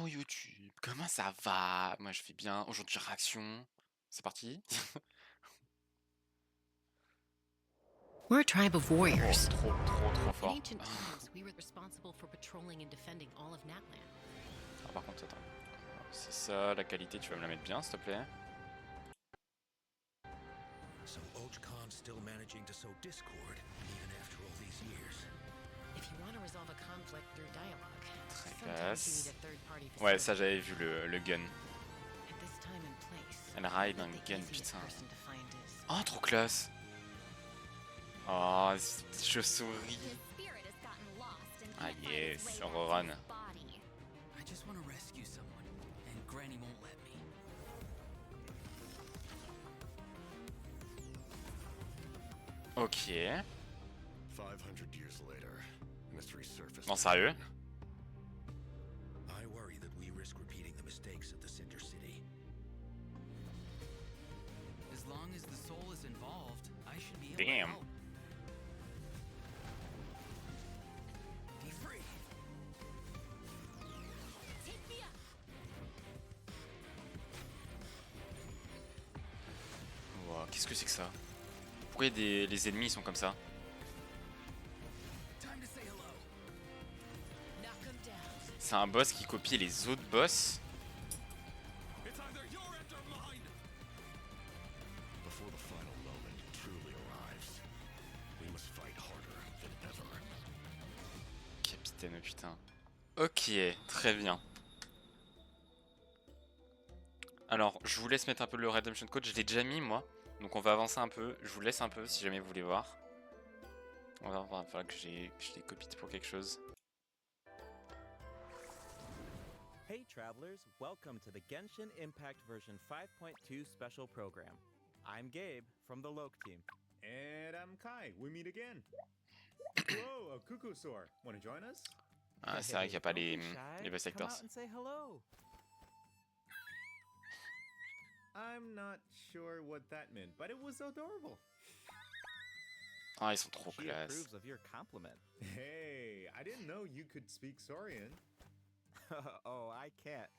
YouTube, comment ça va? Moi je vais bien, aujourd'hui réaction, c'est parti. We're a tribe of Oh, warriors. trop In fort. ancient times, we were responsible for patrolling and defending all of Natlan. Ah, par contre, attends, c'est ça, la qualité, tu vas me la mettre bien, s'il te plaît? So Ojcon's still managing to sow discord even after all these years. If you want to resolve a conflict through dialogue, Très sometimes you classe. need a third-party Ouais, ça facilitator. j'avais vu le gun. At this time and place, Elle ride un the gun, easiest putain. person to find is Oh, trop classe. Oh, ces petites chauves-souris. His spirit has gotten lost and Ah can't find yes, its way back to rerun. his body. I just want to rescue someone, and Granny won't let me. Ok. 500 years later, mystery surfaced. Non, sérieux? I worry that we risk repeating the mistakes of the Cinder City. As long as the soul is involved, I should be able Damn. to help. Be free. Take me up. Wow, qu'est-ce que c'est que ça? Pourquoi les ennemis sont comme ça? Time to say hello. knock 'em down. C'est un boss qui copie les autres boss. It's either your end or mine. Before the final moment truly arrives, we must fight harder than ever. Capitaine, putain. Ok, très bien. Alors, je vous laisse mettre un peu le Redemption Code. Je l'ai déjà mis, moi. Donc, on va avancer un peu. Je vous laisse un peu si jamais vous voulez voir. On va voir, il faudra que je les copie pour quelque chose. Hey travelers, welcome to the Genshin Impact version 5.2 special program. I'm Gabe from the Loke team. And I'm Kai. We meet again. Whoa, a cuckoo soar. Want to join us? Ah, c'est vrai qu'il n'y a pas Don't les, be shy. les best Come actors. out and say hello. I'm not sure what that meant, but it was adorable. Ah, ils sont trop She classe. approves of your compliment. Hey, I didn't know you could speak Saurian. Oh, I can't,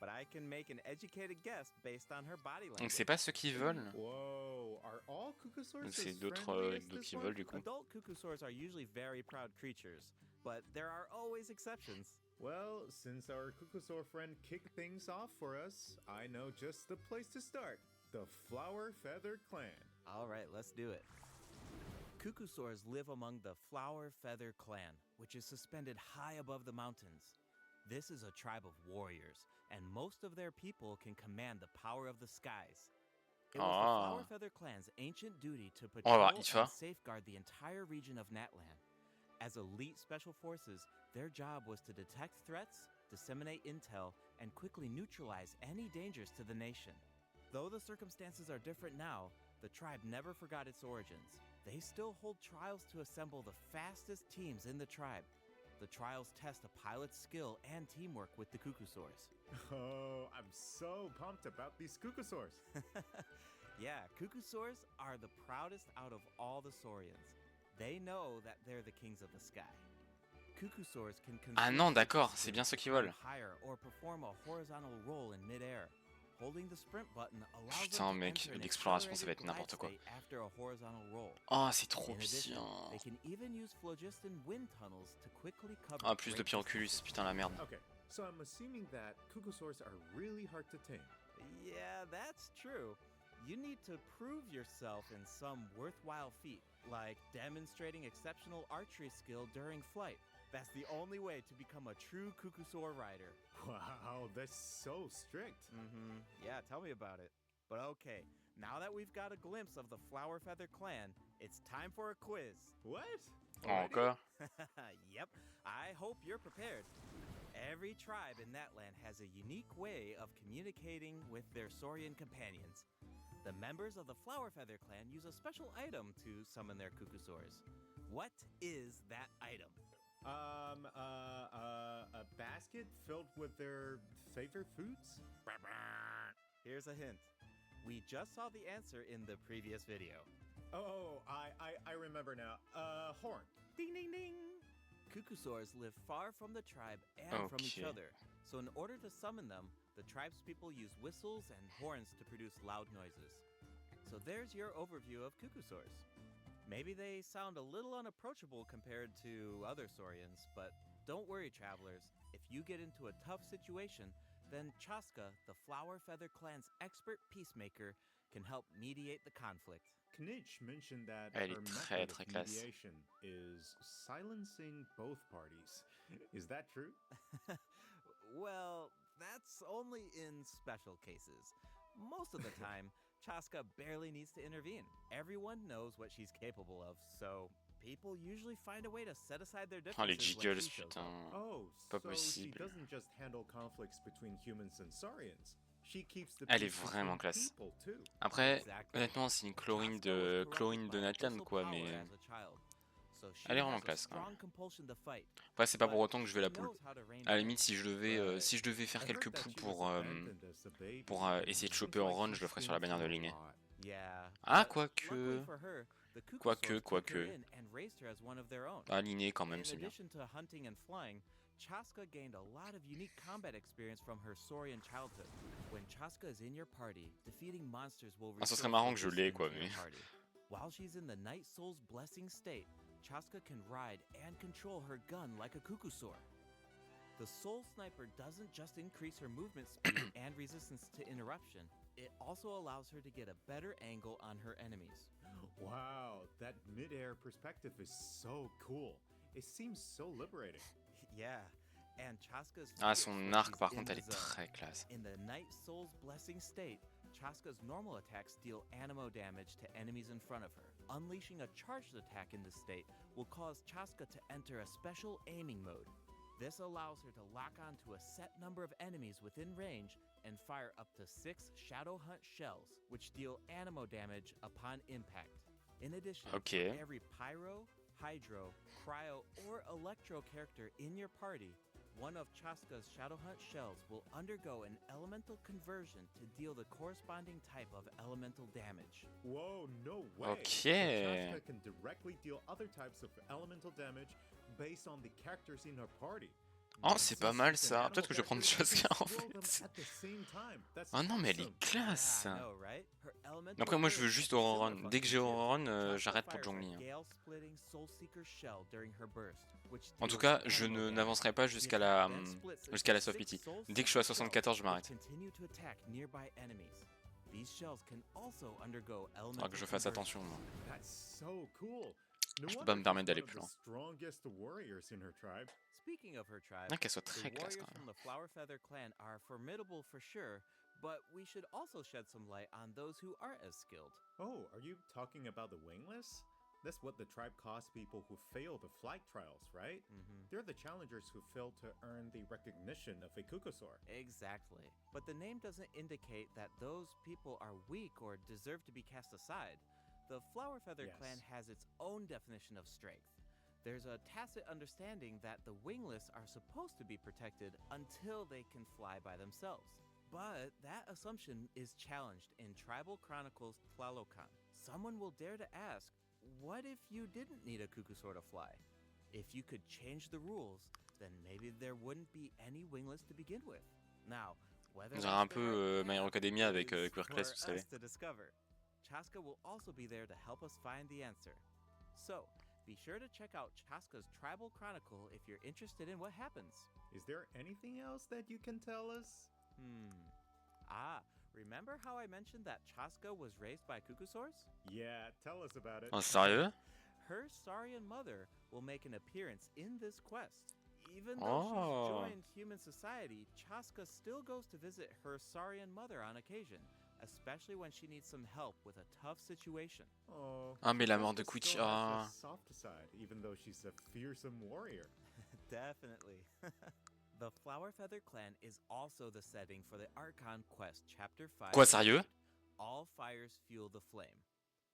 but I can make an educated guess based on her body Donc, language. c'est pas ceux qui volent. Whoa, are all cuckoo soars Donc, c'est as d'autres friendly as d'autres this qui one? volent, du coup. Adult cuckoosaurs are usually very proud creatures, but there are always exceptions. Well, since our cuckoo soar friend kicked things off for us, I know just the place to start. The Flower Feather Clan. All right, let's do it. Cuckoosaurs live among the Flower Feather Clan, which is suspended high above the mountains. This is a tribe of warriors, and most of their people can command the power of the skies. It was the Flower Feather Clan's ancient duty to On va voir, patrol Ifa. and safeguard the entire region of Natlan. As elite special forces, their job was to detect threats, disseminate intel, and quickly neutralize any dangers to the nation. Though the circumstances are different now, the tribe never forgot its origins. They still hold trials to assemble the fastest teams in the tribe. The trials test a pilot's skill and teamwork with the cuckoosaurs. Oh, I'm so pumped about these cuckoo soars. Yeah, cuckoosaurs are the proudest out of all the saurians. They know that they're the kings of the sky. Cuckoosaurs can Ah non, d'accord, c'est bien ceux qui volent. higher or perform a horizontal roll in midair. Holding the sprint button allows Putain, them to mec, enter an l'exploration, ça va être accelerated n'importe quoi. glide state after a horizontal roll. Oh, c'est trop In addition, bien. they can even use phlogiston wind tunnels to quickly cover Ah, plus de great Pyroculus, putain la merde. Okay, so I'm assuming that cuckoo soars are really hard to tame. Yeah, that's true. You need to prove yourself in some worthwhile feat, like demonstrating exceptional archery skill during flight. That's the only way to become a true cuckoosaur rider. Wow, that's so strict. Yeah, tell me about it. But okay, now that we've got a glimpse of the Flower Feather Clan, it's time for a quiz. What? Encore. Yep, I hope you're prepared. Every tribe in that land has a unique way of communicating with their Saurian companions. The members of the Flower Feather Clan use a special item to summon their cuckoosaurs. What is that item? A basket filled with their favorite foods? Here's a hint. We just saw the answer in the previous video. Oh, I remember now. Horn. Ding ding ding! Cuckoosaurs live far from the tribe and from each Okay. other, So in order to summon them, the tribespeople use whistles and horns to produce loud noises. So there's your overview of cuckoosaurs. Maybe they sound a little unapproachable compared to other saurians, but don't worry, travelers. If you get into a tough situation, then Chaska, the Flower Feather Clan's expert peacemaker, can help mediate the conflict. Knitch mentioned that Elle her est très, method très of classe. mediation is silencing both parties. Is that true? Well, that's only in special cases. Most of the time, Chaska barely needs to intervene. Everyone knows what she's capable of, so people usually find a way to set aside their Oh, les differences when jiggles, she shows putain. up. Oh, Pas so she possible. doesn't just handle conflicts between humans and saurians. She keeps the Elle est peace vraiment between classe. people too. Après, Exactly. honnêtement, c'est une chlorine Chaska was de corrupted by Natlan, abyssal quoi, power mais as a child, so she elle est vraiment has a classe quand même. strong compulsion to fight, Après, c'est pas pour but autant que je vais la she pull. knows how to rein À la it in. limite, si je devais faire I quelques heard that pulls she was abandoned as a baby, essayer de and choper seems en like run, she's je le ferais sur la been bannière de through a ligne. lot. Yeah. Ah, but quoique. luckily for her, the Quoique, cuckoosaurs took her quoique. in and raised her as one of their own. Ah, l'inné quand même, In c'est bien. addition to hunting and flying, Chaska gained a lot of unique combat experience from her saurian childhood. When Chaska is in your party, defeating monsters will Ah, ça restore serait marrant que je tradition l'ai, quoi, to your mais. party. While she's in the Night Soul's blessing state, Chaska can ride and control her gun like a cuckoosaur. The Soul Sniper doesn't just increase her movement speed and resistance to interruption, it also allows her to get a better angle on her enemies. Wow, that mid-air perspective is so cool. It seems so liberating. Yeah, and Chaska's Ah, fierce son when arc, she's par in contre, elle the est zone. très classe. In the Night Soul's blessing state, Chaska's normal attacks deal animo damage to enemies in front of her. Unleashing a charged attack in this state will cause Chaska to enter a special aiming mode. This allows her to lock onto a set number of enemies within range and fire up to 6 Shadow Hunt shells, which deal animo damage upon impact. In addition, Ok. every Pyro, Hydro, Cryo, or Electro character in your party, one of Chaska's Shadow Hunt shells will undergo an elemental conversion to deal the corresponding type of elemental damage. Whoa, no way! Ok. So Chaska can directly deal other types of elemental damage based on the characters in her party. Oh, c'est pas Since mal she's an ça. animal Peut-être que je vais prendre character, she Chaska can en control them fait. at the same time. That's Oh non, mais elle est awesome. classe. Yeah, I know, right? Her elemental Après, moi je veux abilities juste have Aurora similar Run. Dès que j'ai functions here. Aurora Run, Chaska j'arrête pour fires a Zhongli. Hein. Gale-splitting Soulseeker shell during her burst, which En tout deals cas, je animo damage. n'avancerai pas The jusqu'à attack la then splits jusqu'à la into soft 6 pity. Soul Dès que je suis à Sniper 74, je shells, m'arrête. which continue to attack nearby enemies. These shells can also undergo Faudra elemental que je fasse conversion. attention. Moi. That's so cool. No Je peux wonder pas me she's permettre d'aller one of plus the loin. strongest warriors in her tribe. Speaking of her tribe, Bien qu'elle soit the très classe warriors quand from même. the Flower Feather clan are formidable for sure, but we should also shed some light on those who aren't as skilled. Oh, are you talking about the wingless? That's what the tribe calls people who fail the flight trials, right? They're the challengers who fail to earn the recognition of a cuckoosaur. Exactly. But the name doesn't indicate that those people are weak or deserve to be cast aside. The Flower Feather Yes. clan has its own definition of strength. There's a tacit understanding that the wingless are supposed to be protected until they can fly by themselves. But that assumption is challenged in Tribal Chronicles Tlalocan. Someone will dare to ask, what if you didn't need a cuckoosaur to fly? If you could change the rules, then maybe there wouldn't be any wingless to begin with. Now, whether On that's dirait un the peu right My Hero path Academia avec is Quirkless, for vous us savez. to discover. Chaska will also be there to help us find the answer. So, be sure to check out Chaska's Tribal Chronicle if you're interested in what happens. Is there anything else that you can tell us? Remember how I mentioned that Chaska was raised by cuckoosaurs? Yeah, tell us about it. Oh, sérieux? Her Saurian mother will make an appearance in this quest. Even though Oh. she's joined human society, Chaska still goes to visit her Saurian mother on occasion, especially when she needs some help with a tough situation. Oh, Ah, mais la mort de Chaska Quitch. still has Ah. a soft side, even though she's a fearsome warrior. Definitely. The Flower Feather clan is also the setting for the Archon quest chapter 5. Quoi, sérieux? All fires fuel the flame.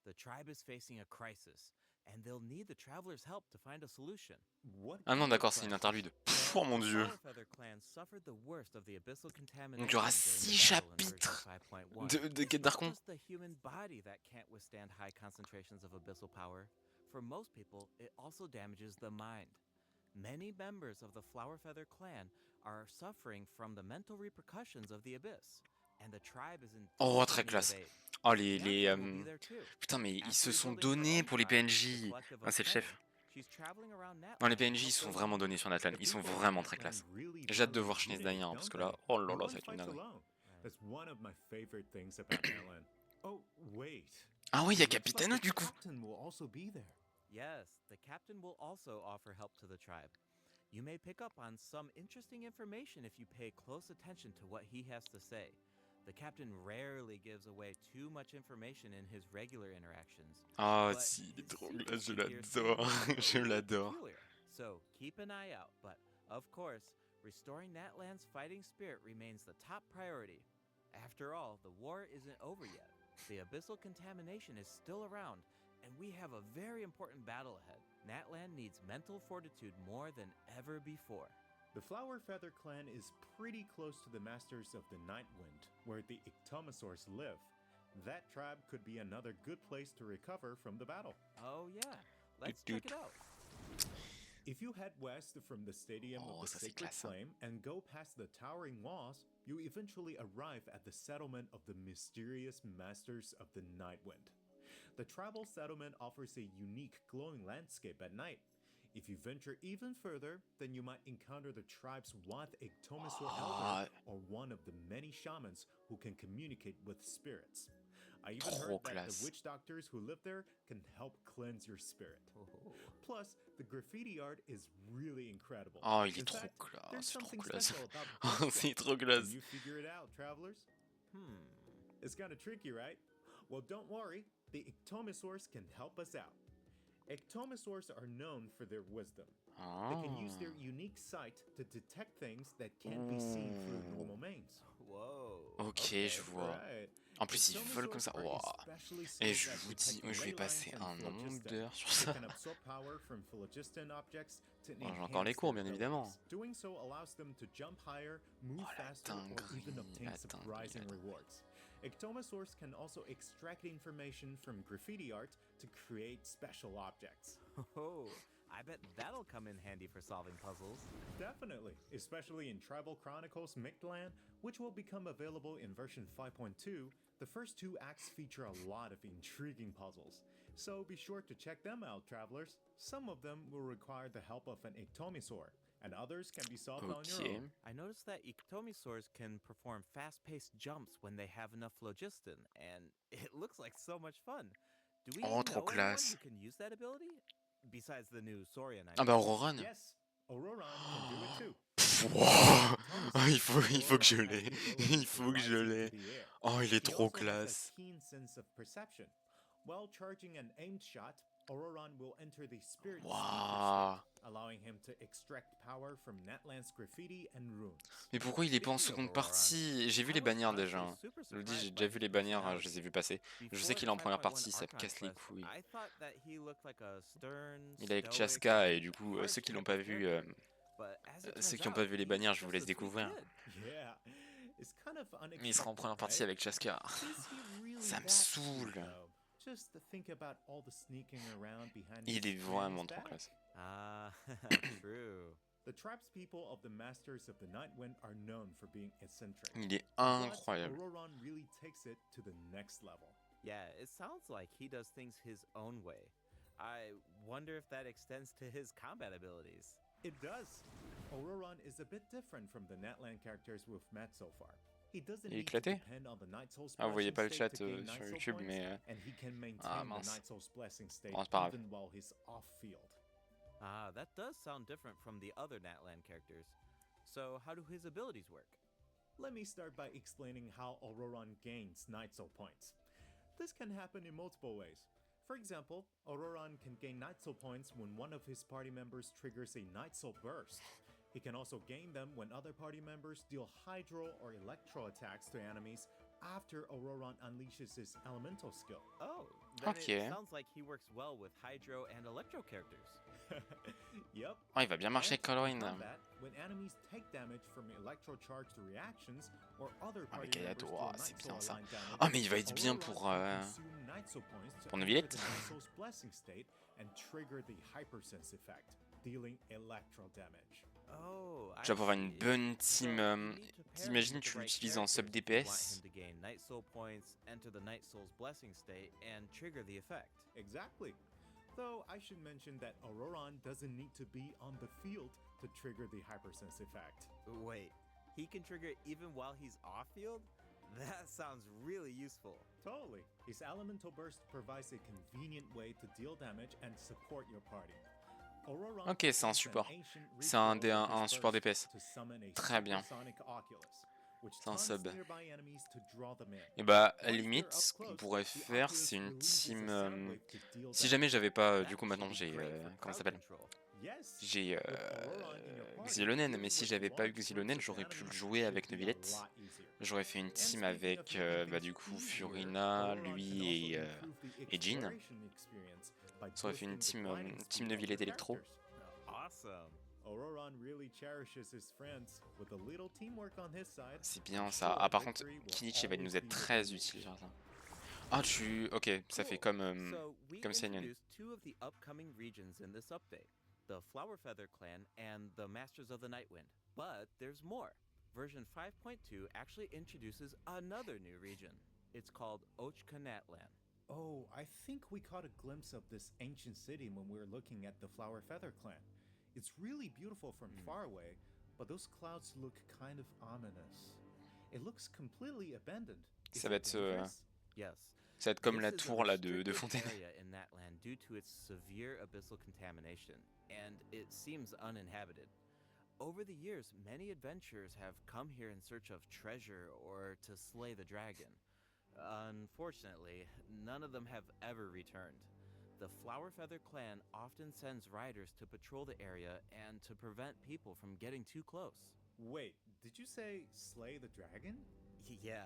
The tribe is facing a crisis, and they'll need the traveler's help to find a solution. What Ah non, kind of d'accord, c'est une crisis? interlude. Pff, oh mon The dieu. Flower Feather clan suffered the worst of the abyssal contamination. Donc il y aura during the 6 battle in version chapitres 5.1. de It's Quête not d'Archon. just the human body that can't withstand high concentrations of abyssal power. For most people, it also damages the mind. Many members of the Flower Feather clan are suffering from the mental repercussions of the abyss, and the tribe is in Oh, desperate très need of classe. aid. Oh, Bianca will be there too. Putain, mais ils se After sont rebuilding her donnés own pour les tribe, the PNJ. collective Ah, of c'est le 10, chef. she's traveling around Non, les Natlan PNJ, to ils sont help vraiment those donnés sur Natlan. The Ils sont people of vraiment très Natlan classe. really J'ai hâte de value voir Schneider, unity, hein, parce que don't là, they? oh là No là, one ça va être une fights dinguerie. alone. That's one of my favorite things about Natlan. Oh, wait. Ah oui, il y a Looks like Capitano the du coup. captain will also be there. Yes, the captain will also offer help to the tribe. You may pick up on some interesting information if you pay close attention to what he has to say. The captain rarely gives away too much information in his regular interactions. Ah but si, il est his trop secrets classe, je can hear l'adore. something Je a little l'adore. peculiar. So keep an eye out, but of course, restoring Natlan's fighting spirit remains the top priority. After all, the war isn't over yet. The abyssal contamination is still around, and we have a very important battle ahead. Natlan needs mental fortitude more than ever before. The Flower Feather clan is pretty close to the Masters of the Nightwind, where the Ictomosaurs live. That tribe could be another good place to recover from the battle. Oh yeah, let's check it out. If you head west from the Stadium Oh, of the ça, c'est Sacred classe, hein. Flame and go past the towering walls, you eventually arrive at the settlement of the mysterious Masters of the Nightwind. The tribal settlement offers a unique glowing landscape at night. If you venture even further, then you might encounter the tribe's Wath Ictomosaur elder or one of the many shamans who can communicate with spirits. I even heard Trop that classe. the witch doctors who live there can help cleanse your spirit. Plus, the graffiti art is really incredible. Oh, il In est trop fact, classe, there's c'est trop something classe. special about Oh, this c'est one. trop Can classe. you figure it out, travelers? It's kind of tricky, right? Well, don't worry. The Ictomosaurs can help us out. Ictomosaurs are known for their wisdom. They can use their unique sight to detect things that can't be seen through normal mains. Whoa. Ok, je vois. Right. En plus, ils volent comme ça. Wow. especially Et skilled je at vous dis, detecting je vais ley passer lines un and nombre phlogiston. d'heures sur They ça. can absorb power from phlogiston objects to Bon, j'ai encore les enhance cours, their bien évidemment. abilities. Doing so allows them to jump higher, move Oh, la faster, or even dinguerie, obtain la surprising dinguerie. rewards. Ictomosaurs can also extract information from graffiti art to create special objects. Oh, I bet that'll come in handy for solving puzzles. Definitely, especially in Tribal Chronicles Mictlan, which will become available in version 5.2. The first two acts feature a lot of intriguing puzzles, so be sure to check them out, travelers. Some of them will require the help of an Ictomosaur, and others can be solved on your Ok. own. I noticed that Ictomosaurs can perform fast-paced jumps when they have enough phlogiston, and it looks like so much fun. Do we Oh, know trop anyone classe. who can use that ability? Besides the new Saurian, I Ah mean. bah Auroran. Yes, Auroran can do it too. Pff, wow. Ah, il faut que je l'ai. Il faut que je l'ai. Oh, il est He trop also has classe. a keen sense of perception. While charging an aimed shot, Auroran will enter the spirit speaker Waouh. state, allowing him to extract power from Natlan's graffiti and runes. Mais pourquoi il est pas en Speaking of seconde Auroran, partie? J'ai vu I les was bannières déjà. actually hein. super Je le dis, j'ai surprised déjà by vu his les bannières, je personality. les ai vues passer. Je sais Before qu'il est en première 5.1 partie, ça me Archon casse les Quest, couilles. I thought that he looked like a stern, Il est avec stoic, Chaska et and du coup, hard ceux qui to l'ont get pas with vu, character. But as it ceux turns qui n'ont pas out, vu les he's bannières, je vous just laisse a sweet découvrir. kid. Yeah, it's kind of Mais il sera en unexpected, première partie right? avec Chaska. Is he really Ça me that sweet, saoule. though? Just to think about all the sneaking around behind Il his est vraiment trop back. classe. Ah, true. The tribespeople of the Masters of the Nightwind are known for being eccentric. Il est But incroyable. Auroran really takes it to the next level. Yeah, it sounds like he does things his own way. I wonder if that extends to his combat abilities. It does. Auroran is a bit different from the Natlan characters we've met so far. He doesn't Il est need to éclaté? depend on the Night Soul's Ah, vous voyez pas le blessing chat state to gain sur Night Soul YouTube, points, mais and he can maintain ah the mince. Night Soul's blessing state Bon, c'est pas grave. even while he's off field. Ah, that does sound different from the other Natlan characters. So, how do his abilities work? Let me start by explaining how Auroran gains Night Soul points. This can happen in multiple ways. For example, Auroran can gain Night Soul points when one of his party members triggers a Night Soul burst. He can also gain them when other party members deal Hydro or Electro attacks to enemies after Auroran unleashes his elemental skill. Oh, then Okay. it sounds like he works well with Hydro and Electro characters. Yep. Oh, il va bien marcher avec And in Colorine. combat, when enemies take damage from electro-charged reactions or other Ah, mais party Kayato, members oh, deal c'est Night bien Soul ça. aligned damage, Ah, mais il va être bien Auroran pour, can consume Night Soul points to pour enter Neuvillette. the Night Soul's blessing state and trigger the Hypersense effect, dealing electro damage. Oh, I Tu vas pouvoir avoir une see. bonne So team. you need to pair T'imagines, him with the tu right l'utilises en sub characters if you want DPS. him to gain Night Soul points, enter the Night Soul's blessing state, and trigger the effect. Exactly. Though I should mention that Auroron doesn't need to be on the field to trigger the hypersense effect. Wait, he can trigger it even while he's off-field? That sounds really useful. Totally. His elemental burst provides a convenient way to deal damage and support your party. Auroron Ok, c'est un performs support. an ancient C'est un, ritual with un his support burst DPS. to summon a Très bien. supersonic oculus, which C'est un taunts sub. nearby enemies to draw them in. Et bah, à la Once limite, they're ce up qu'on close, pourrait the faire, oculus c'est une releases a team. sound wave to deal Si damage. jamais j'avais pas. That Du coup, maintenant should be j'ai. great for Comment ça crowd s'appelle? Yes. J'ai With Auroron in your party, Xylonen, mais dealing si with j'avais pas eu large Xylonen, groups of j'aurais pu le enemies jouer should avec be a Neuvillette. lot easier. J'aurais fait une And team speaking avec of making bah, things du coup easier, Furina, Auroron can lui also improve the et Jean. exploration experience by Ça aurait fait une boosting the team, gliding team speed of Neuvillette your Electro. characters. Awesome. Auroron really cherishes his friends with a little teamwork on his side. C'est bien I'm ça. sure Ah, par contre, victory will Kinichi va nous always être be très within utile. reach. Genre ça. Ah, tu. Ok, ça fait Cool. comme. So we comme Senyon. introduced two of the upcoming regions in this update, the Flower Feather Clan and the Masters of the Nightwind. But there's more. Version 5.2 actually introduces another new region. It's called Ochkanatlan. Oh, I think we caught a glimpse of this ancient city when we were looking at the Flower Feather Clan. It's really beautiful from far away, but those clouds look kind of ominous. It looks completely abandoned. Is Ça it va être. dangerous? Yes. Ça va être comme This la is a tour là de restricted Fontaine. area in that land due to its severe abyssal contamination, and it seems uninhabited. Over the years, many adventurers have come here in search of treasure or to slay the dragon. Unfortunately, none of them have ever returned. The Flower Feather Clan often sends riders to patrol the area and to prevent people from getting too close. Wait, did you say slay the dragon? Yeah,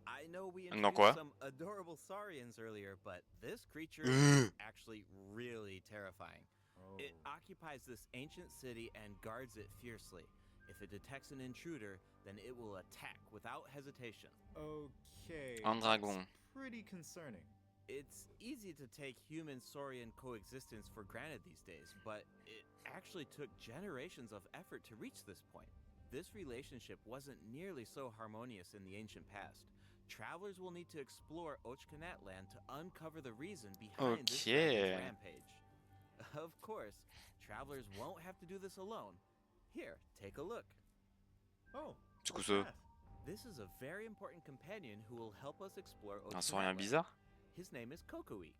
I know we Non, introduced quoi? some adorable saurians earlier, but this creature Ugh. is actually really terrifying. Oh. It occupies this ancient city and guards it fiercely. If it detects an intruder, then it will attack without hesitation. Okay. Un dragon. That's pretty concerning. It's easy to take human-saurian coexistence for granted these days, but it actually took generations of effort to reach this point. This relationship wasn't nearly so harmonious in the ancient past. Travelers will need to explore Ochkanatlan to uncover the reason behind this Okay. savage rampage. Of course, travelers won't have to do this alone. Here, take a look. Oh, Du coup, what's ça. that? This is a very important companion who will help us explore Un saurien Ochkanatlan. bizarre? His name is Kokoik.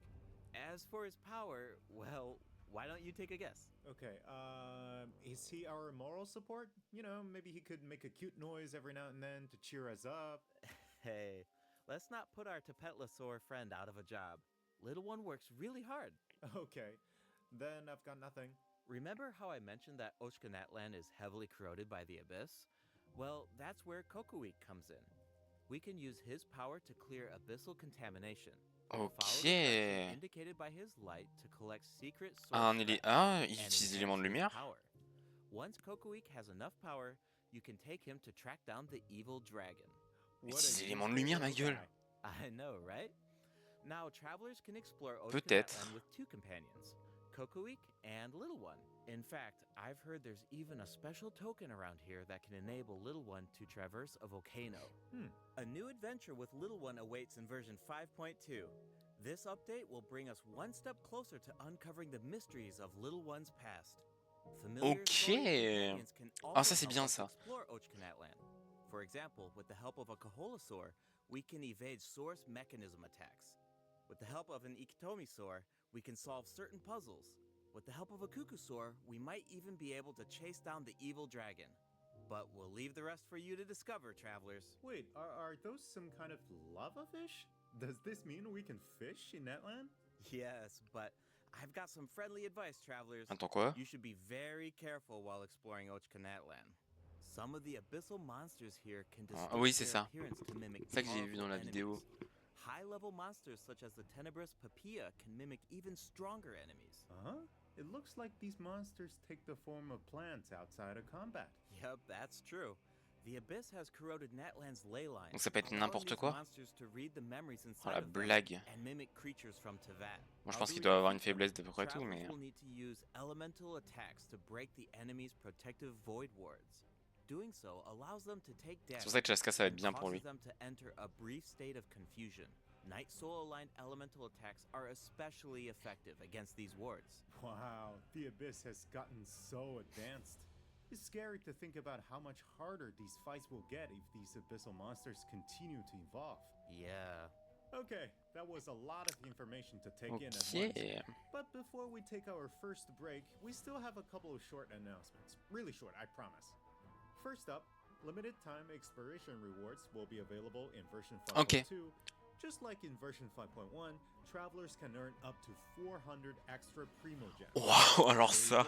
As for his power, well, why don't you take a guess? Okay, is he our moral support? You know, maybe he could make a cute noise every now and then to cheer us up. Hey, let's not put our Tapetlasaur friend out of a job. Little one works really hard. Okay, then I've got nothing. Remember how I mentioned that Ochkanatlan is heavily corroded by the abyss? Well, that's where Kokoik comes in. We can use his power to clear abyssal contamination. Follow the direction Ok. indicated by his light to collect secret source Ah, threats il and utilise des éléments de enhance his lumière? power. Once Kokoik has enough power, you can take him to track down the evil dragon. What Utilise a des éléments de useful lumière, ma little gueule. guy. I know, right? Now, travelers can explore Peut-être. Ochkanatlan with two companions, Kokoik and Little One. In fact, I've heard there's even a special token around here that can enable Little One to traverse a volcano. A new adventure with Little One awaits in version 5.2. This update will bring us one step closer to uncovering the mysteries of Little One's past. Familiar Ok. saurian companions can Ah, also ça, c'est help bien, us ça. explore Ochkanatlan. For example, with the help of a Kaholasaur, we can evade source mechanism attacks. With the help of an Ikitomisaur, we can solve certain puzzles. With the help of a Kukusaur, we might even be able to chase down the evil dragon. But we'll leave the rest for you to discover, travelers. Wait, are those some kind of lava fish? Does this mean we can fish in Netland? Yes, but I've got some friendly advice, travelers. Attends, quoi? You should be very careful while exploring Ochkanatlan. Some of the abyssal monsters here can distort oui, c'est their ça. appearance to mimic C'est ça que j'ai vu powerful dans la vidéo. enemies. High-level monsters such as the tenebrous Papilla can mimic even stronger enemies. Huh? It looks like these monsters take the form of plants outside of combat. Yep, that's true. The abyss has corroded Natlan's ley lines. Donc ça peut être allowing n'importe these quoi. monsters to read the memories Oh inside la of them blague. and mimic creatures from Tevat. Moi je How pense do qu'il we doit avoir une defeat them? faiblesse d'à peu près tout, Travelers mais... will need to use elemental attacks to break the enemy's protective void wards. Doing so allows them to take C'est damage pour ça que Chaska ça va être and bien pour lui. causes them to enter a brief state of confusion. Night Soul aligned elemental attacks are especially effective against these wards. Wow, the Abyss has gotten so advanced. It's scary to think about how much harder these fights will get if these abyssal monsters continue to evolve. Yeah. Okay, that was a lot of information to take in at once. Ok. But before we take our first break, we still have a couple of short announcements. Really short, I promise. First up, limited time exploration rewards will be available in version 5.2. Ok. Just like in version 5.1, travelers can earn up to 400 extra primo gems. Waouh, alors ça...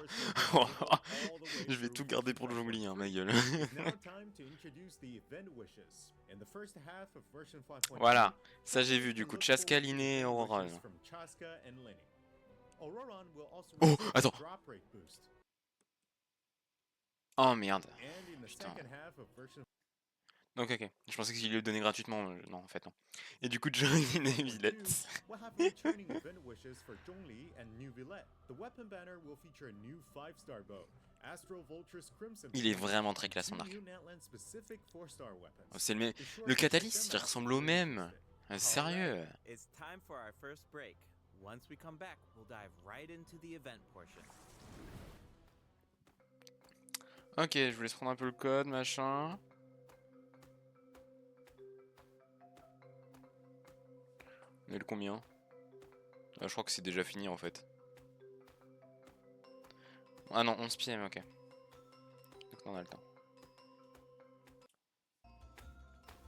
Je Je vais tout garder pour le jongli, hein, ma gueule. Now time to introduce the event wishes. In the first half of version 5.2, Voilà, ça j'ai vu du coup. Chaska, Linné et Auroron. from Chaska and Linné. Auroron will also Oh, receive a attends. drop rate boost. Oh merde. And in the Putain. second half of version Donc ok, je pensais qu'il le donnait gratuitement. Non, en fait non. Et du coup, Johnny et Villette. we'll have returning event wishes for Zhongli and New Villette. The weapon banner will feature a new 5-star bow, Astro Vulture's Crimson. Il est vraiment très classe son two arc. new Natland specific 4-star weapons. Oh, c'est le, The short le Catalyst, system il has ressemble au même. Ah, sérieux. It's time for our first break. Once we come back, we'll dive right into the event portion. Ok, je vous laisse prendre un peu le code, machin. On est le combien? Je crois que c'est déjà fini en fait. Ah non, 11 PM, ok. Donc on a le temps.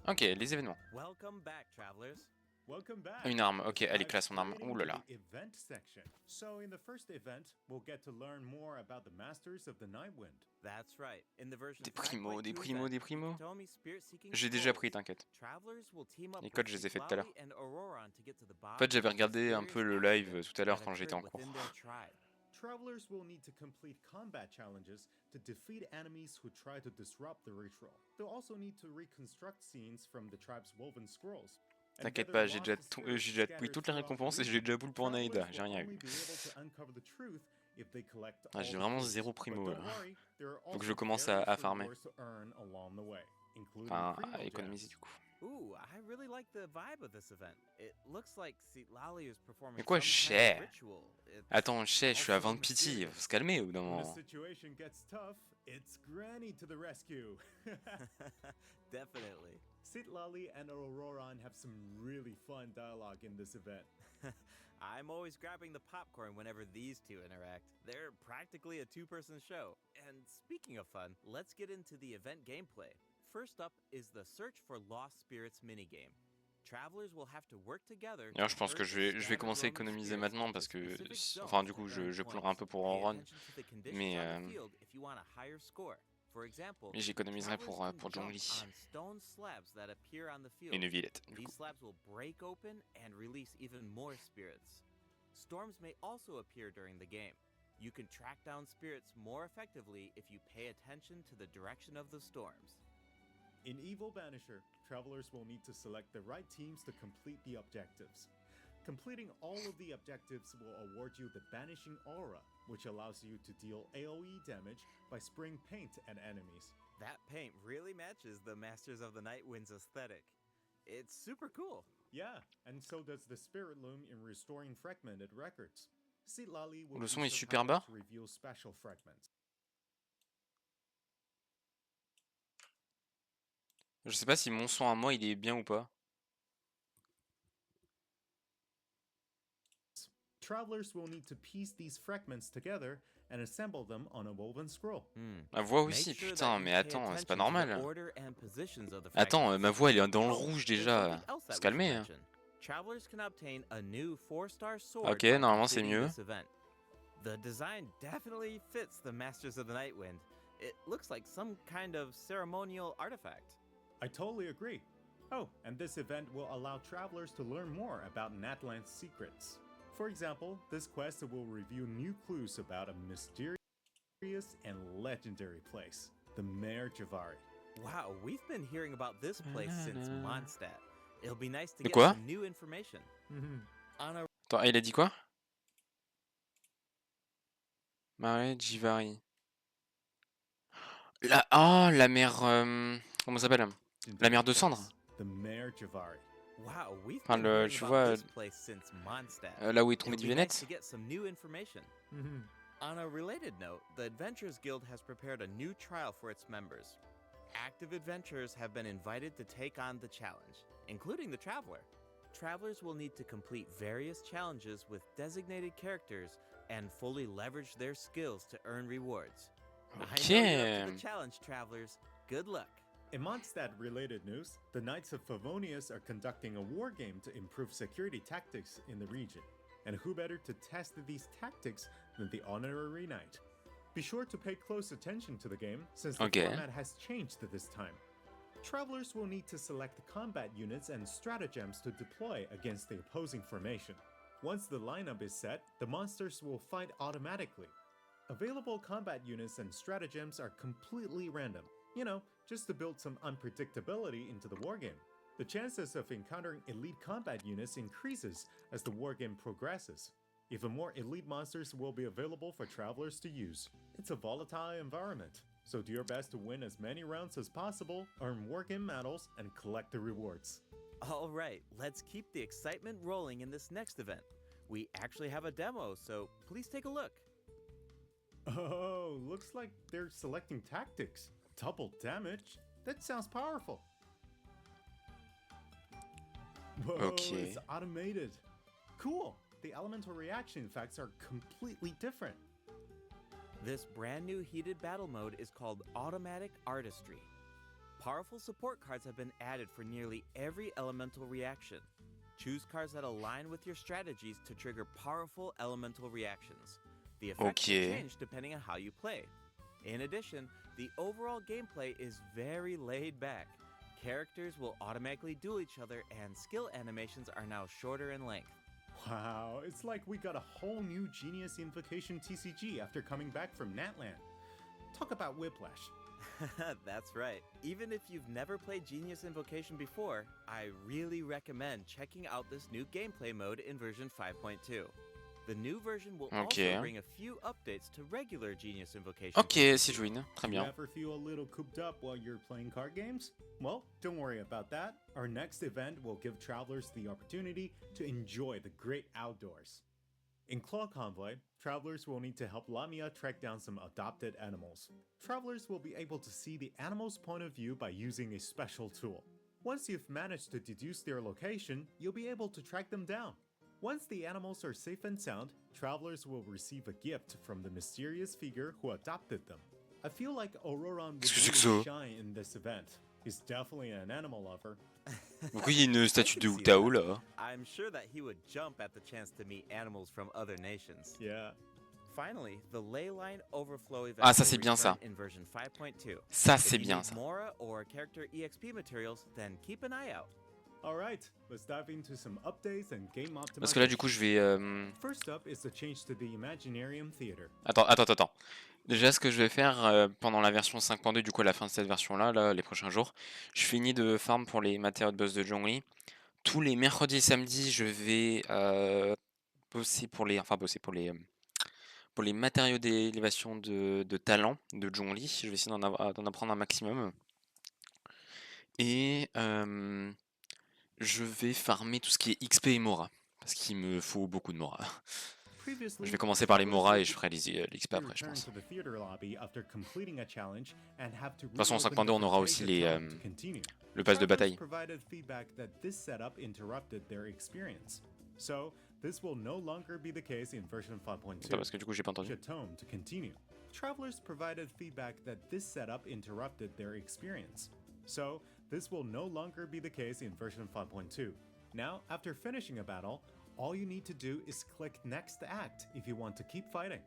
Ok, les événements. Welcome back, travelers. Welcome back. Une arme, ok, elle est classe son arme. Diving Ouh là into là. the event section. So in the first event, we'll get to learn more about the Masters of the Nightwind. That's right. In the version Des primos, des 5.2 primos, event, des primos. Hitomi Spirit Seeking J'ai déjà Scrolls, pris, t'inquiète. travelers will team up Les with codes, je les ai fait tout à l'heure. Citlali and Auroron to get to the En bottom fait, j'avais of the regardé un peu le mysterious live accident tout à l'heure that quand j'étais en occurred cours. within their tribe. Travelers will need to complete combat challenges to defeat enemies who try to disrupt the ritual. They'll also need to reconstruct scenes from the tribe's woven scrolls. And T'inquiète gather pas, j'ai lost déjà spirits pris toutes les scattered récompenses et throughout j'ai the déjà boule pour region. Naïda, j'ai Travelers rien will eu. only be able to uncover the truth if they collect Ah, all j'ai the vraiment clues. zéro But primo don't là. worry, there are Faut que je also commence à various farmer. rewards to earn along the way, including Enfin, primo à économiser gems. du coup. Ooh, I really like the vibe of this event. It looks like Citlali is performing Mais quoi, some kind of cher? ritual. It's Attends, je suis à also 20 pity, mysterious. faut se calmer au bout d'un When the moment. situation gets tough, it's Granny to the rescue. Definitely. Citlali and Auroron have some really fun dialogue in this event. I'm always grabbing the popcorn whenever these two interact. They're practically a two-person show. And speaking of fun, let's get into the event gameplay. First up is the Search for Lost Spirits minigame. Travelers will have to work together. D'ailleurs, je pense que je vais commencer à écomnomiser maintenant parce que, enfin, du coup, je pleurerai un peu pour Auron, mais j'économiserai pour Zhongli et une Villette. Du coup. These slabs will break open and release even more spirits. Storms may also appear during the game. You can track down spirits more effectively if you pay attention to the direction of the storms. In Evil Banisher, travelers will need to select the right teams to complete the objectives. Completing all of the objectives will award you the Banishing Aura, which allows you to deal AoE damage by spraying paint at enemies. That paint really matches the Masters of the Nightwind's aesthetic. It's super cool. Yeah, and so does the Spirit Loom in restoring fragmented records. Citlali will Le son use est her super power bas. to reveal special fragments. Je sais pas si mon son à moi il est bien ou pas. Travelers will need to piece these fragments together and assemble them on a woven scroll. Ma voix aussi, Make sure putain, that mais you pay attends, c'est pas attention to the normal. order and positions of the Attends, fragments. ma voix elle est dans le rouge There's déjà. something else Faut that se we should calmer. Hein. mention. Travelers can obtain a new 4-star sword Ok, by normalement c'est completing mieux. this event. The design definitely fits the Masters of the Nightwind. It looks like some kind of ceremonial artifact. I totally agree. Oh, and this event will allow travelers to learn more about Natland's secrets. For example, this quest will reveal new clues about a mysterious and legendary place, the Mare Javari. Wow, we've been hearing about this place since Mondstadt. It'll be nice to De get quoi? some new information. On a Attends, il a dit quoi? Marais Jivari. La mer... comment ça s'appelle? La mer de cendres. The Mare Javari. Wow, we've Enfin, been hearing tu about vois, this place since Mondstadt. là où est tombé It'll du be nice Vénète. to get some new information. On a related note, the Adventurers Guild has prepared a new trial for its members. Active adventurers have been invited to take on the challenge, including the Traveler. Travelers will need to complete various challenges with designated characters and fully leverage their skills to earn rewards. I know you're up to the challenge, Travelers. Good luck. In Mondstadt-related news, the Knights of Favonius are conducting a war game to improve security tactics in the region. And who better to test these tactics than the Honorary Knight? Be sure to pay close attention to the game, since the format has changed this time. Travelers will need to select combat units and stratagems to deploy against the opposing formation. Once the lineup is set, the monsters will fight automatically. Available combat units and stratagems are completely random. You know, just to build some unpredictability into the wargame. The chances of encountering elite combat units increases as the wargame progresses. Even more elite monsters will be available for travelers to use. It's a volatile environment, so do your best to win as many rounds as possible, earn wargame medals, and collect the rewards. All right, let's keep the excitement rolling in this next event. We actually have a demo, so please take a look. Oh, looks like they're selecting tactics. Double damage? That sounds powerful. Whoa, it's automated. Cool. The elemental reaction effects are completely different. This brand new heated battle mode is called Automatic Artistry. Powerful support cards have been added for nearly every elemental reaction. Choose cards that align with your strategies to trigger powerful elemental reactions. The effects will change depending on how you play. In addition, the overall gameplay is very laid back. Characters will automatically duel each other, and skill animations are now shorter in length. Wow, it's like we got a whole new Genius Invocation TCG after coming back from Natland. Talk about whiplash. That's right. Even if you've never played Genius Invocation before, I really recommend checking out this new gameplay mode in version 5.2. The new version will also bring a few updates to regular Genius Invocation. Ok, c'est joué, très bien. You ever feel a little cooped up while you're playing card games? Well, don't worry about that. Our next event will give travelers the opportunity to enjoy the great outdoors. In Claw Convoy, travelers will need to help Lamia track down some adopted animals. Travelers will be able to see the animal's point of view by using a special tool. Once you've managed to deduce their location, you'll be able to track them down. Once the animals are safe and sound, travelers will receive a gift from the mysterious figure who adopted them. I feel like Auroran would really shine in this event. He's definitely an animal lover. Pourquoi il y a une statue de Utao là? I'm sure that he would jump at the chance to meet animals from other nations. Yeah. Finally, the ley line overflow event Ah, ça c'est bien ça. in version 5.2. Ça c'est bien ça. If you need Mora or character EXP materials, then keep an eye out. Alright, let's dive into some updates and game optimization. Parce que là du coup je vais... First up is the change to the Imaginarium Theater. Attends. Déjà ce que je vais faire pendant la version 5.2, du coup à la fin de cette version là, les prochains jours, je finis de farm pour les matériaux de boss de Zhongli. Tous les mercredis et samedis je vais bosser pour les matériaux d'élévation de talent de Zhongli. Je vais essayer d'en apprendre un maximum. Et je vais farmer tout ce qui est XP et Mora, parce qu'il me faut beaucoup de Mora. Je vais commencer par les Mora et je ferai l'XP après, je pense. De toute façon, en 5.2, on aura aussi le pass de bataille. This will no longer be the case in version 5.2. Parce que du coup, j'ai pas entendu. To continue. Travelers provided feedback that this setup interrupted their experience. So, this will no longer be the case in version 5.2. Now, after finishing a battle, all you need to do is click Next Act if you want to keep fighting.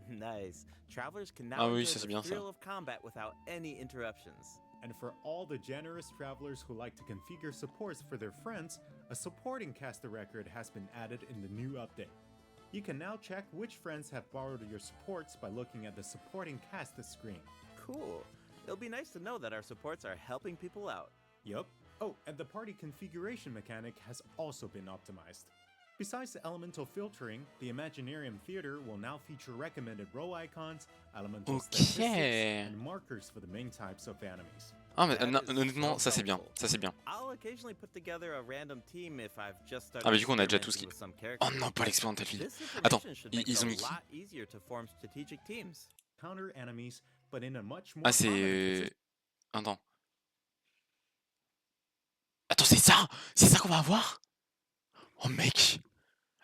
Nice. Travelers can now enjoy the thrill ça. of combat without any interruptions. And for all the generous travelers who like to configure supports for their friends, a supporting caster record has been added in the new update. You can now check which friends have borrowed your supports by looking at the supporting cast screen. Cool. It'll be nice to know that our supports are helping people out. Yup. Oh, and the party configuration mechanic has also been optimized. Besides the elemental filtering, the Imaginarium Theater will now feature recommended row icons, elemental statistics, Ok. and markers for the main types of enemies. Ah mais That non, is honnêtement, so ça c'est bien, helpful. ça c'est bien. I'll occasionally put together a random team if I've just started Ah bah du coup on a déjà tout ce experimenting qui... with some Oh characters. non, pas l'expérimental ville. This Attends, information should make it ils ont a mis qui? lot easier to form strategic teams. Counter enemies, but in a much more Ah prominent c'est... Attends. Attends, c'est ça? C'est ça qu'on va avoir? Oh mec!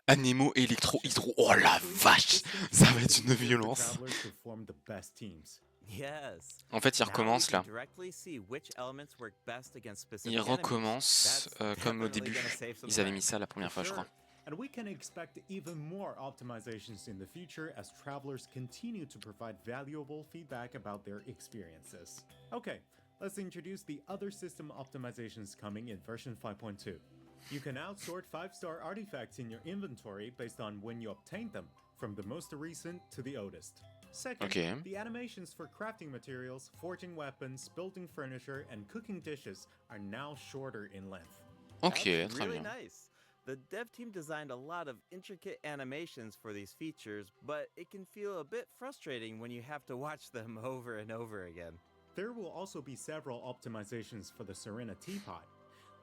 Anemo, électro, hydro. Oh la vache! Ça va être une violence. Yes. En fait, il Now we recommence can là. directly see which elements work best against specific Il enemies. recommence That's comme au definitely début. gonna save some Ils avaient time. mis ça la première fois, je crois. And we can expect even more optimizations in the future as travelers continue to provide valuable feedback about their experiences. Okay, let's introduce the other system optimizations coming in version 5.2. You can now sort 5-star artifacts in your inventory based on when you obtained them, from the most recent to the oldest. Second, Okay. the animations for crafting materials, forging weapons, building furniture, and cooking dishes are now shorter in length. Ok, That's très really bien. nice. The dev team designed a lot of intricate animations for these features, but it can feel a bit frustrating when you have to watch them over and over again. There will also be several optimizations for the Serena Teapot.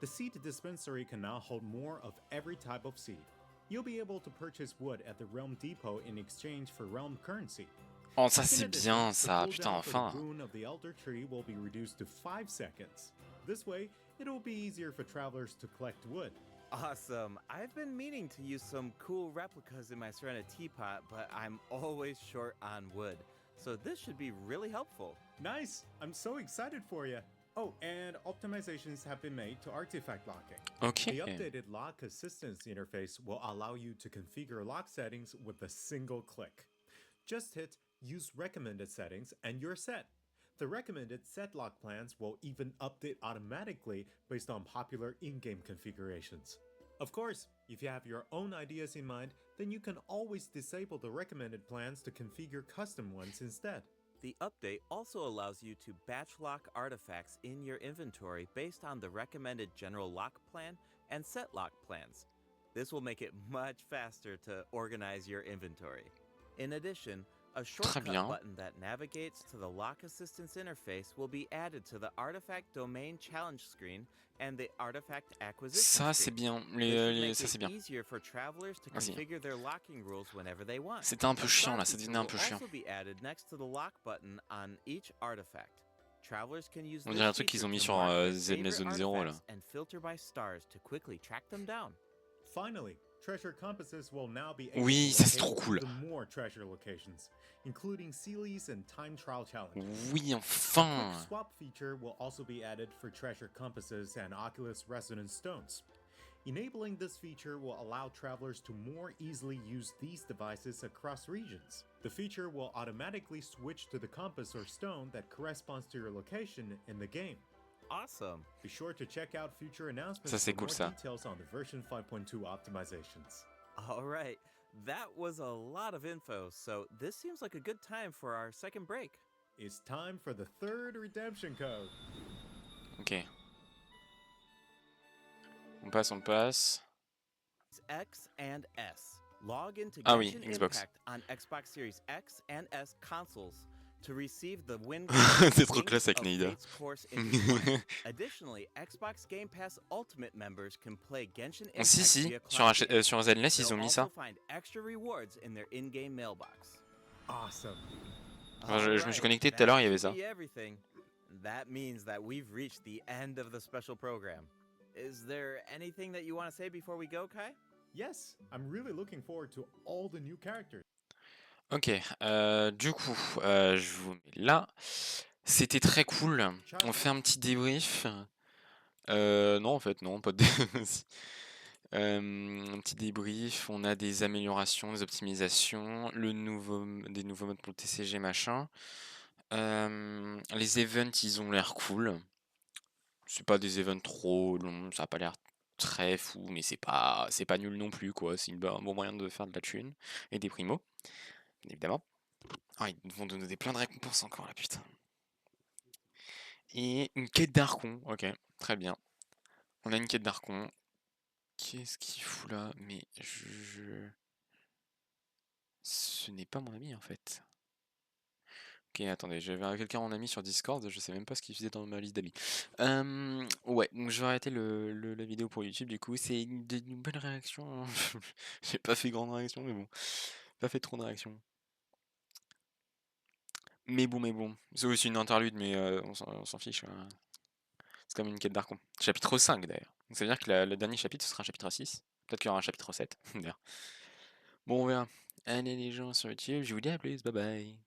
The seed dispensary can now hold more of every type of seed. You'll be able to purchase wood at the Realm Depot in exchange for Realm currency. Oh, ça In c'est addition, bien, the ça. Putain, cooldown for the enfin. boon of the Elder Tree will be reduced to 5 seconds. This way, it will be easier for travelers to collect wood. Awesome. I've been meaning to use some cool replicas in my Serena teapot, but I'm always short on wood. So this should be really helpful. Nice! I'm so excited for you! Oh, and optimizations have been made to artifact locking. Ok. The updated lock assistance interface will allow you to configure lock settings with a single click. Just hit Use Recommended Settings and you're set. The recommended set lock plans will even update automatically based on popular in-game configurations. Of course, if you have your own ideas in mind, then you can always disable the recommended plans to configure custom ones instead. The update also allows you to batch lock artifacts in your inventory based on the recommended general lock plan and set lock plans. This will make it much faster to organize your inventory. In addition, a shortcut bien. button that navigates to the lock assistance interface will be added to the artifact domain challenge screen and the artifact acquisition Ça c'est screen. bien. This should make Ça c'est it bien. easier for travelers to Vas-y. configure their locking rules whenever they want. C'était un peu A chiant là, star ça feature devenait un will peu chiant. also be added next to the lock button on each artifact. Travelers can use On this dirait un truc qu'ils feature ont mis to sur mark their Z la favorite zone 0 là. artifacts and filter by stars to quickly track them down. Finally, treasure compasses will now be able Oui, to ça c'est locate trop cool. even more treasure locations, including Sealies and time trial challenges. Oui, A enfin. quick swap feature will also be added for treasure compasses and Oculus Resonance Stones. Enabling this feature will allow travelers to more easily use these devices across regions. The feature will automatically switch to the compass or stone that corresponds to your location in the game. Awesome. Be sure to check out future announcements Ça, c'est for cool, more ça. details on the version 5.2 optimizations. All right. That was a lot of info, so this seems like a good time for our second break. It's time for the third redemption code. Ok. On passe. It's X and S. Log into Ah oui, Genshin Xbox. Impact on Xbox Series X and S consoles to receive the win. C'est trop classe avec Neida. Course into one. Additionally, Xbox Game Pass Ultimate members can play Genshin Impact Si, via sur, cloud games. sur Zenless ils They'll ont mis also ça. find extra rewards in their in-game mailbox. Awesome. Enfin, je me suis connecté tout à l'heure, il y avait ça. Everything. That means that we've reached the end of the special program. Is there anything that you want to say before we go, Kai? Yes, I'm really looking forward to all the new characters. Ok, du coup, je vous mets là. C'était très cool. On fait un petit débrief. Non, en fait, non, pas de débrief. Un petit débrief. On a des améliorations, des optimisations, des nouveaux modes pour le TCG, machin. Les events, ils ont l'air cool. C'est pas des events trop longs, ça a pas l'air très fou, mais c'est pas nul non plus, quoi. C'est un bon moyen de faire de la thune et des primos, bien évidemment. Ah, ils vont donner plein de récompenses encore, là, putain. Et une quête d'Archon, ok, très bien. On a une quête d'Archon. Qu'est-ce qu'il fout là? Mais ce n'est pas mon ami en fait. Ok, attendez, j'avais quelqu'un en ami sur Discord, je sais même pas ce qu'il faisait dans ma liste d'amis. Ouais, donc je vais arrêter la vidéo pour YouTube du coup. C'est une belle réaction, hein. J'ai pas fait grande réaction, mais bon. Pas fait trop de réaction. Mais bon. C'est aussi une interlude, mais on s'en fiche, hein. C'est comme une quête d'Archon. Chapitre 5 d'ailleurs. Donc ça veut dire que le dernier chapitre ce sera un chapitre 6. Peut-être qu'il y aura un chapitre 7 d'ailleurs. Bon, on verra. Allez les gens sur YouTube, je vous dis à plus, bye bye.